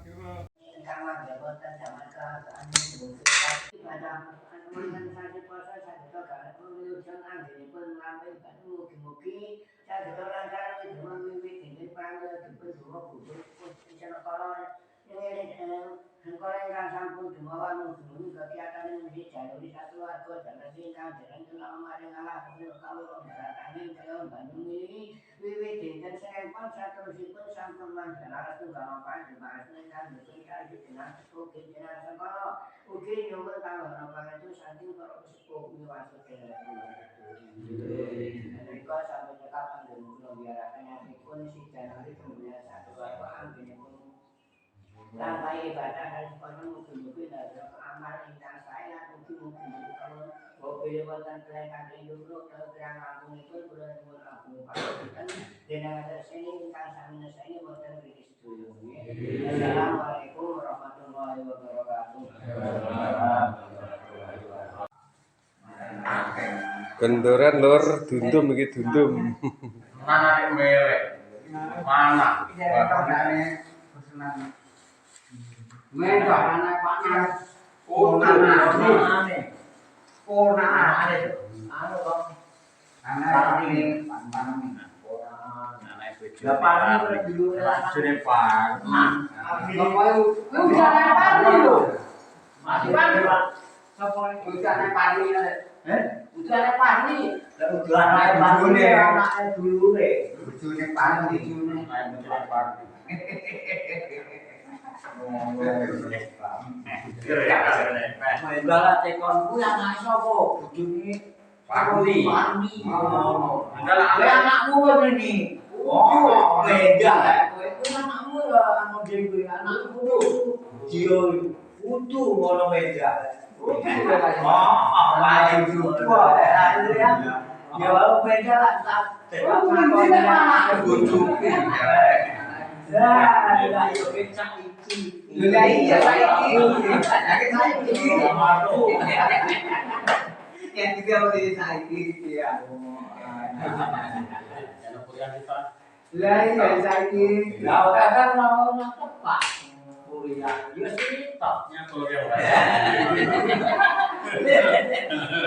Ingkang jabatan zaman kerajaan pada organisasi puasa saya juga menunjukkan anggenipun lambe batu mugi-mugi saya juga lancar wiwit ini pangga dipun butuh isana kala engkau ingkang sampun dumawan nuju kegiatan menjadi jalur satu warga jalan ingkang jalan kula maring Allah kawula beratane kaya Bandung ini wiwit dinten Senin pon saterusipun sampun manjalaran tunggal panjenengan ingkang dusun kali dengan ugi jenengan sengkala ugi nyuwun kawula pangestu saking para sepuh miwasut Mereka sampai cekap anggenipun biaraken nyatipun si Januari kemudian satu warga anggenipun tanpa ibadah dan sekolah mugi-mugi dados amal ingkang sae lan mugi-mugi kawula mobil wonten kelaikan induk kirang langkungipun kula nyuwun agung pangapunten jenengan seseni ingkang sami neseni wonten mriki sedaya. Assalamualaikum warahmatullahi wabarakatuh. Gendoran lur dundum iki dundum. Mana melek. Mana? Mereka anak panas. Bala tekonku anake sapa? Bojone Pandi. Anakmu apa ini? Oh, beda. Kowe ku anakmu ya anu dhewe anakku lho. Dia kudu ngono beda. Paling kudu ya. Ya beda lah tak. Kudu. Ya, yo becak iki. Lah iya saiki. Yang kita udah saiki ya. Lah iya saiki. Lah ora kan mau tepak. Kuliah yo sitok.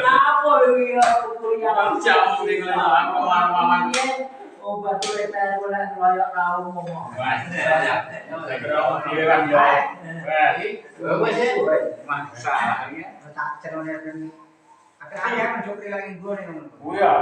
Apa yo kuliah Jauh dengan aman-aman. obat tulisan oleh royok raung ngomong. Masalahnya Tak cerone ben. Akhirnya mencoba lagi gue nih. Buya.